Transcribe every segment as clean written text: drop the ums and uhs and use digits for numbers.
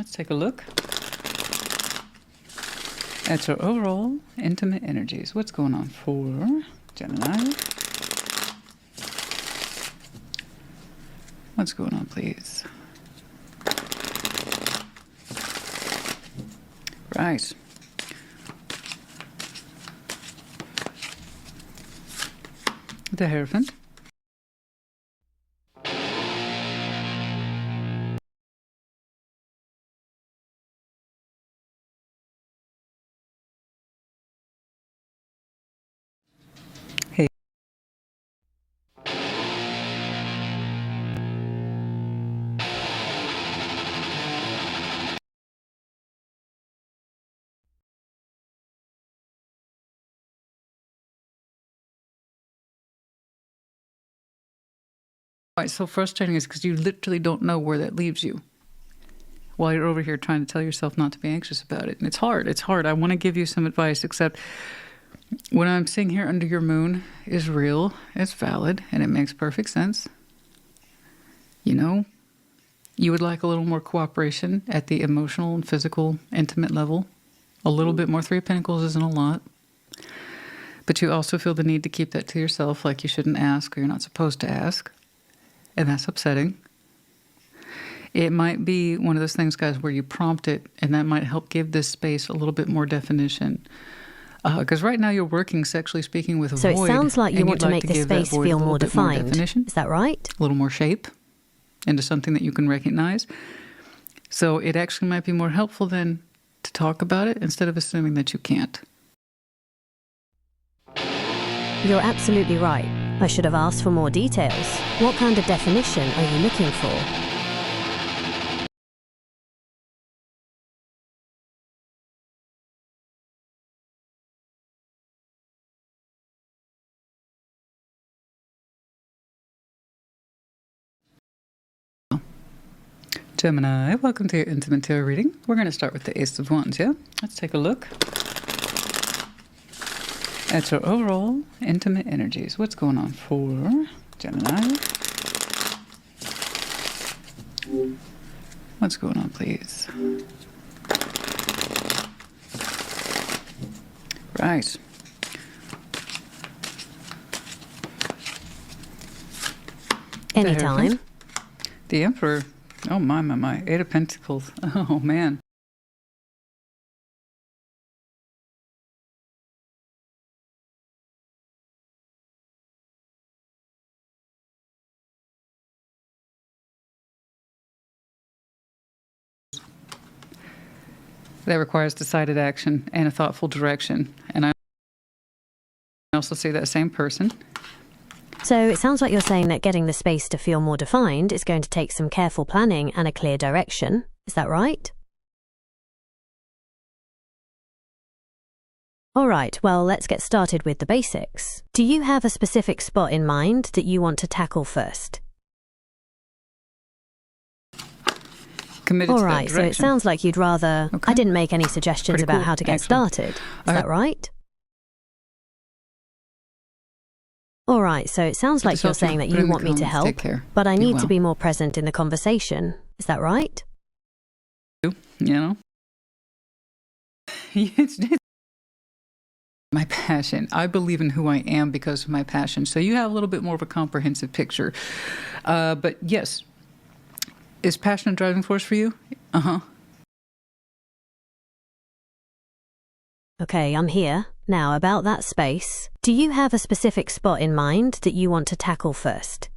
Let's take a look at your overall intimate energies. What's going on for Gemini? What's going on, please? Right. The Hierophant. Hey. Why it's so frustrating is because you literally don't know where that leaves you while you're over here trying to tell yourself not to be anxious about it. And it's hard. It's hard. I want to give you some advice, except what I'm seeing here under your moon is real, it's valid, and it makes perfect sense. You know, you would like a little more cooperation at the emotional and physical, intimate level. A little bit more. Three of Pentacles isn't a lot. But you also feel the need to keep that to yourself, like you shouldn't ask or you're not supposed to ask. And that's upsetting. It might be one of those things, guys, where you prompt it, and that might help give this space a little bit more definition. Because right now you're working, sexually speaking, with a void. So it sounds like you want to make this space feel more defined. Is that right? A little more shape into something that you can recognize. So it actually might be more helpful then to talk about it instead of assuming that you can't. You're absolutely right. I should have asked for more details. What kind of definition are you looking for? Gemini, welcome to your Intimate Tarot reading. We're going to start with the Ace of Wands, yeah? Let's take a look at your overall intimate energies. What's going on for Gemini? What's going on, please? Right. Anytime. The Emperor. Oh, my. Eight of Pentacles. Oh, man. That requires decided action and a thoughtful direction. And I also see that same person. So it sounds like you're saying that getting the space to feel more defined is going to take some careful planning and a clear direction. Is that right? All right, well, let's get started with the basics. Do you have a specific spot in mind that you want to tackle first? Committed All right, to that direction. So it sounds like you'd rather... Okay. I didn't make any suggestions Pretty about cool, how to get started. Is that right? All right, so it sounds like you're saying that you want me to help, but I need to be more present in the conversation. Is that right? You know? It's my passion. I believe in who I am because of my passion. So you have a little bit more of a comprehensive picture. But yes, is passion a driving force for you? Uh-huh. Okay, I'm here. Now, about that space, do you have a specific spot in mind that you want to tackle first?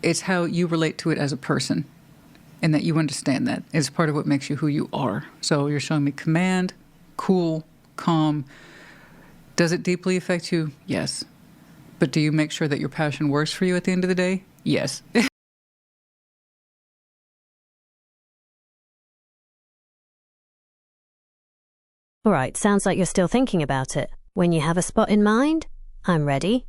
It's how you relate to it as a person, and that you understand that. It's part of what makes you who you are. So you're showing me command, cool, calm. Does it deeply affect you? Yes. But do you make sure that your passion works for you at the end of the day? Yes. All right, sounds like you're still thinking about it. When you have a spot in mind, I'm ready.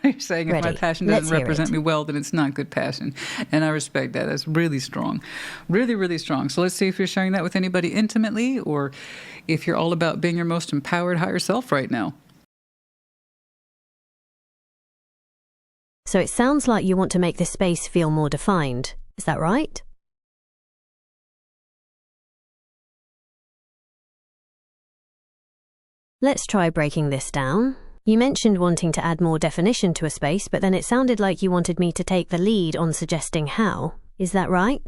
You're saying if my passion doesn't represent me well, then it's not good passion. And I respect that. That's really strong. Really, really strong. So let's see if you're sharing that with anybody intimately, or if you're all about being your most empowered higher self right now. So it sounds like you want to make this space feel more defined. Is that right? Let's try breaking this down. You mentioned wanting to add more definition to a space, but then it sounded like you wanted me to take the lead on suggesting how. Is that right?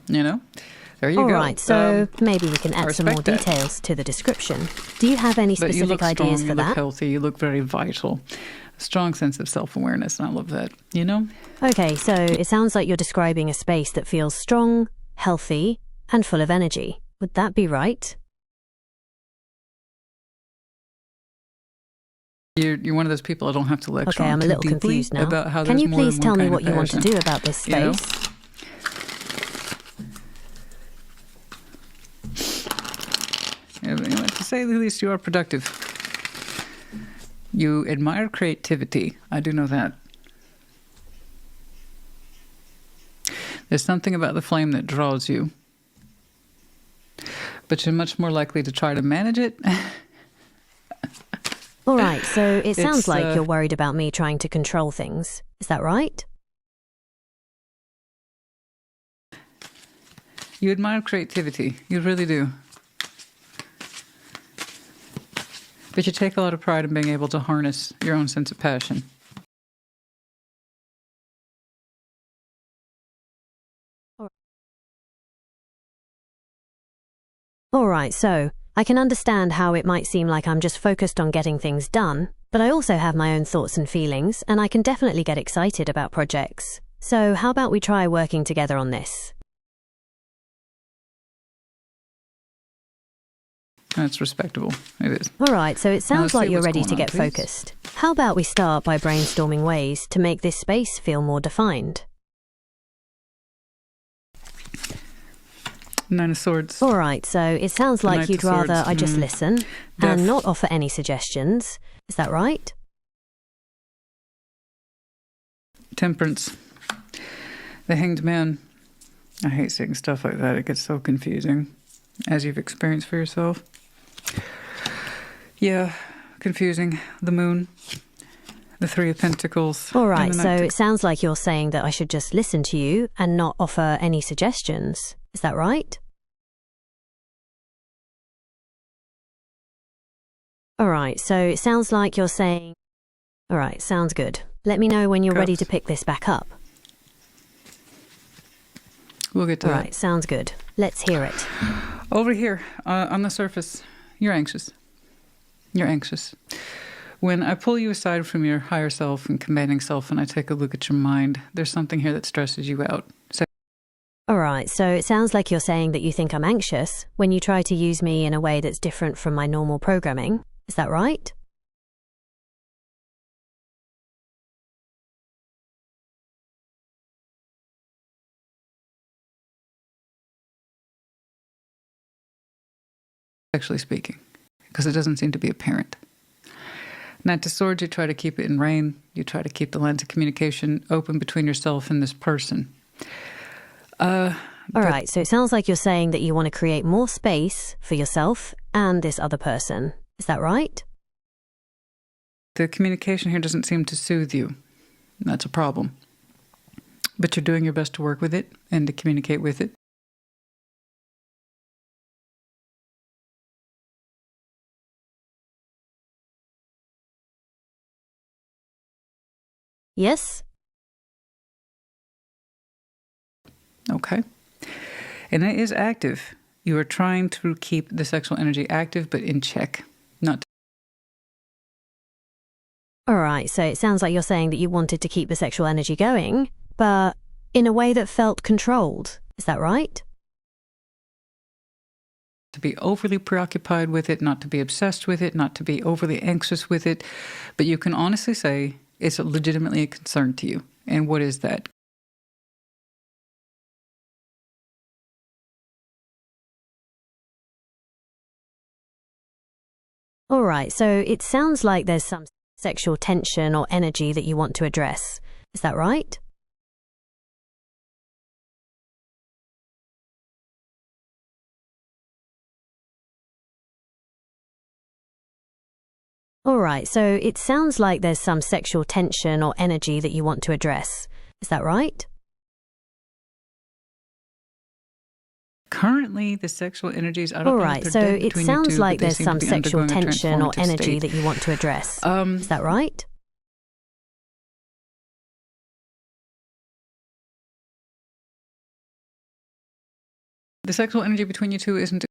You know, there you go. All right, so maybe we can add some more respect that. details to the description. Do you have any But you specific look ideas strong, for you look that? healthy, you look very vital. A strong sense of self-awareness, and I love that, you know? Okay, so it sounds like you're describing a space that feels strong, healthy, and full of energy. Would that be right? You're one of those people I don't have to lecture Okay, on I'm a too little deeply confused now. about how Can there's you more than please one tell me kind what of you want to passion, do about this you know? space? To say the least, you are productive. You admire creativity. I do know that. There's something about the flame that draws you. But you're much more likely to try to manage it. All right, so it sounds It's, like you're worried about me trying to control things. Is that right? You admire creativity. You really do. But you take a lot of pride in being able to harness your own sense of passion. All right, so I can understand how it might seem like I'm just focused on getting things done, but I also have my own thoughts and feelings, and I can definitely get excited about projects. So how about we try working together on this? That's respectable. It is. All right, so it sounds let's like see you're what's ready going to on, get please. focused. How about we start by brainstorming ways to make this space feel more defined? Nine of Swords. All right, so it sounds The like Knight you'd of rather Swords. I just listen Death. and not offer any suggestions. Is that right? Temperance. The Hanged Man. I hate seeing stuff like that. It gets so confusing, as you've experienced for yourself. Yeah, confusing. The Moon. The Three of Pentacles. All and right, the so Knight it sounds like you're saying that I should just listen to you and not offer any suggestions. Is that right? All right, so it sounds like you're saying... All right, sounds good. Let me know when you're ready to Cups. pick this back up. We'll get to All that. right, sounds good. Let's hear it. Over here, on the surface, you're anxious. You're anxious. When I pull you aside from your higher self and commanding self and I take a look at your mind, there's something here that stresses you out. So All right, so it sounds like you're saying that you think I'm anxious when you try to use me in a way that's different from my normal programming. Is that right? sexually speaking, because it doesn't seem to be apparent. Knight of Swords, you try to keep it in rein. You try to keep the lines of communication open between yourself and this person. All right, so it sounds like you're saying that you want to create more space for yourself and this other person. Is that right? The communication here doesn't seem to soothe you. That's a problem. But you're doing your best to work with it and to communicate with it. Yes? Okay. And it is active. You are trying to keep the sexual energy active but in check. Not All right, so it sounds like you're saying that you wanted to keep the sexual energy going, but in a way that felt controlled. Is that right? to be overly preoccupied with it, not to be obsessed with it, not to be overly anxious with it. But you can honestly say it's legitimately a concern to you. And what is that? All right, so it sounds like there's some sexual tension or energy that you want to address. Is that right? All right, so it sounds like there's some sexual tension or energy that you want to address. Is that right? Currently, the sexual energies, I All don't know if right, they're so dead it between you sounds two, but like they there's seem to some be sexual undergoing a tension or transformative energy state. that you want to address. Is that right? The sexual energy between you two isn't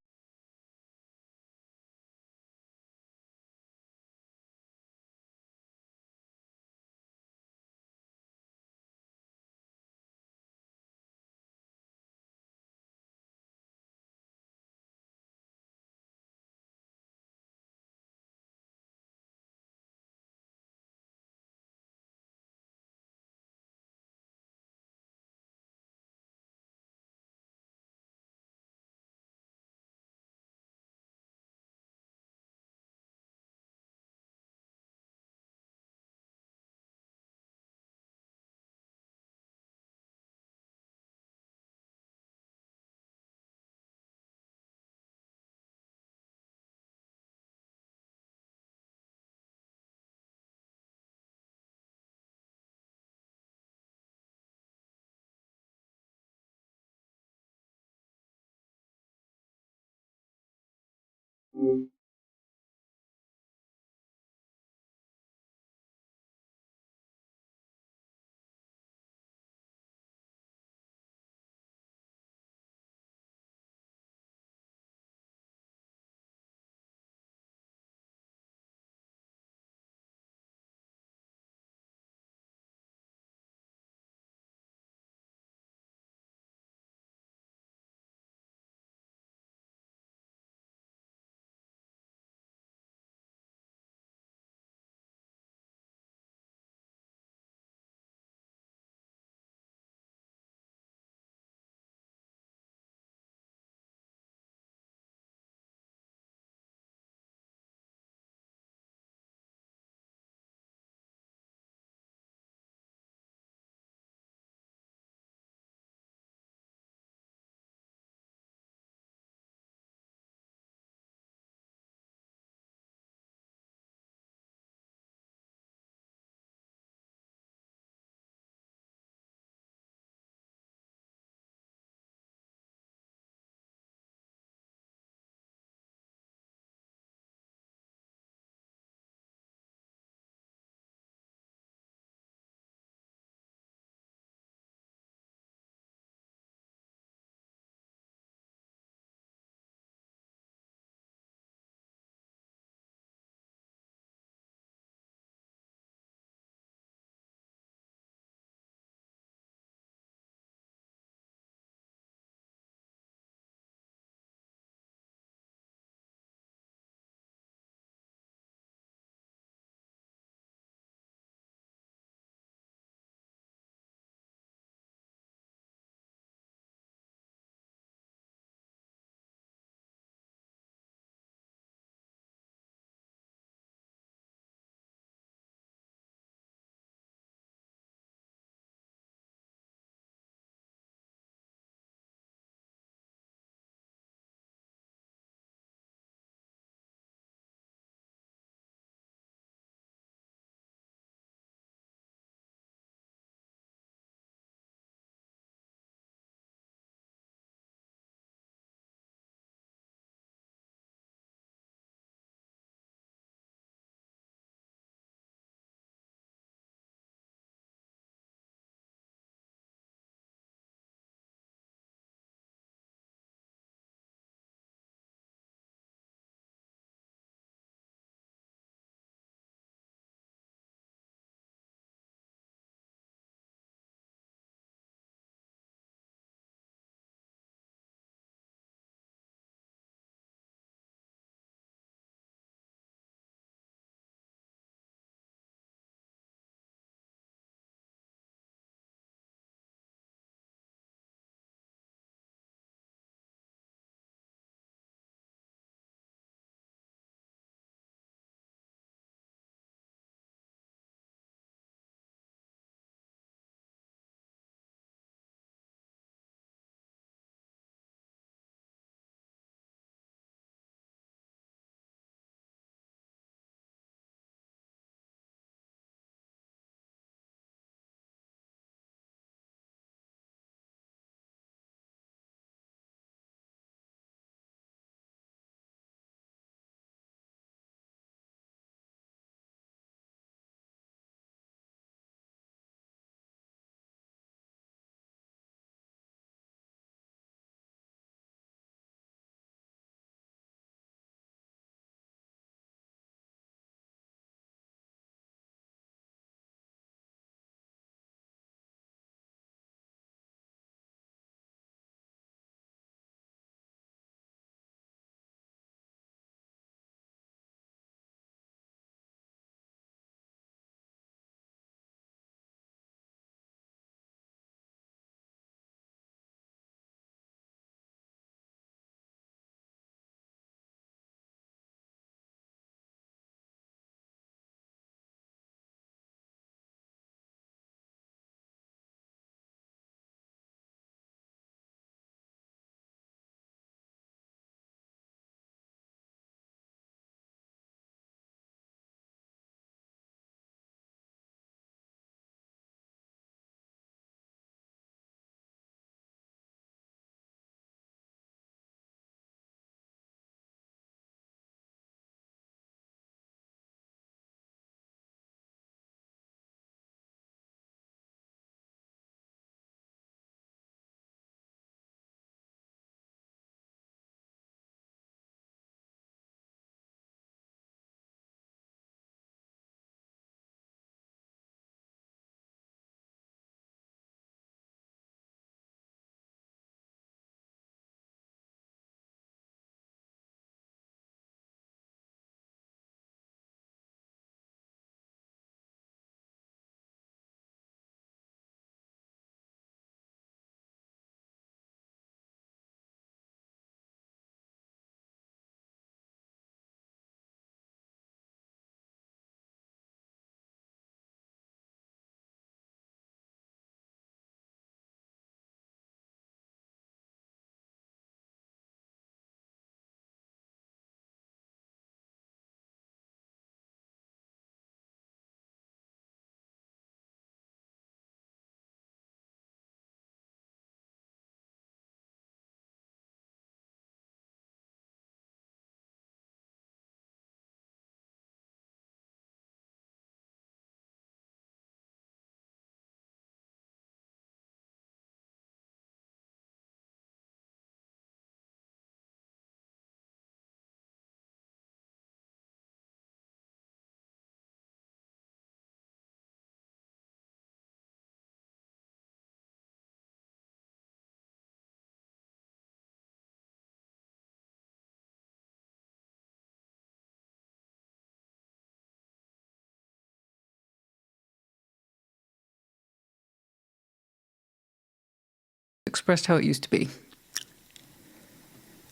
expressed how it used to be.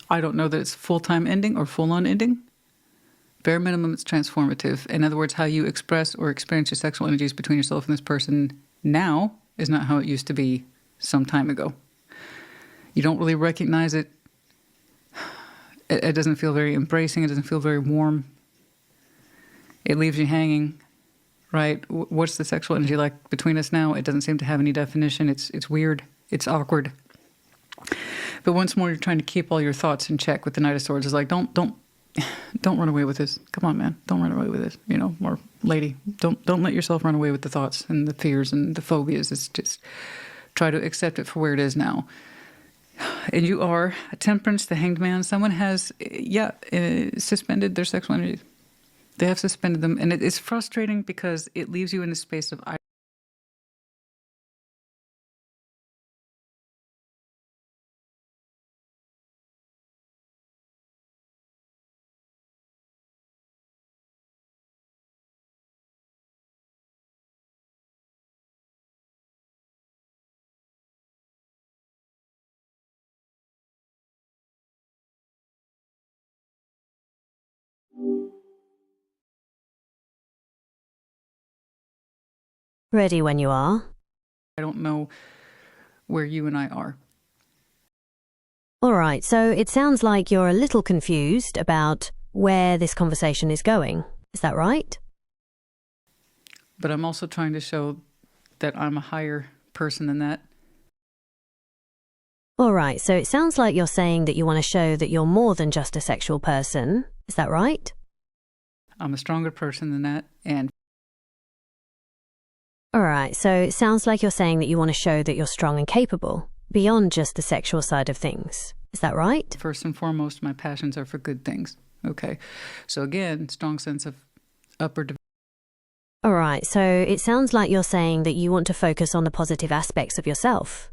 I don't know that it's full-time ending or full-on ending. Bare minimum, it's transformative. In other words, how you express or experience your sexual energies between yourself and this person now is not how it used to be some time ago. You don't really recognize it. It doesn't feel very embracing. It doesn't feel very warm. It leaves you hanging, right? What's the sexual energy like between us now? It doesn't seem to have any definition. It's weird. It's awkward. But once more, you're trying to keep all your thoughts in check with the Knight of Swords. It's like, don't run away with this. Come on, man. Don't run away with this. You know, or lady, don't let yourself run away with the thoughts and the fears and the phobias. It's just try to accept it for where it is now. And you are a Temperance, the Hanged Man. Someone has, suspended their sexual energy. They have suspended them. And it's frustrating because it leaves you in a space of Ready when you are. I don't know where you and I are. All right, so it sounds like you're a little confused about where this conversation is going. Is that right? But I'm also trying to show that I'm a higher person than that. All right, so it sounds like you're saying that you want to show that you're more than just a sexual person. Is that right? I'm a stronger person than that. And All right, so it sounds like you're saying that you want to show that you're strong and capable, beyond just the sexual side of things. Is that right? first and foremost, my passions are for good things. Okay. So again, strong sense of upward. All right, so it sounds like you're saying that you want to focus on the positive aspects of yourself.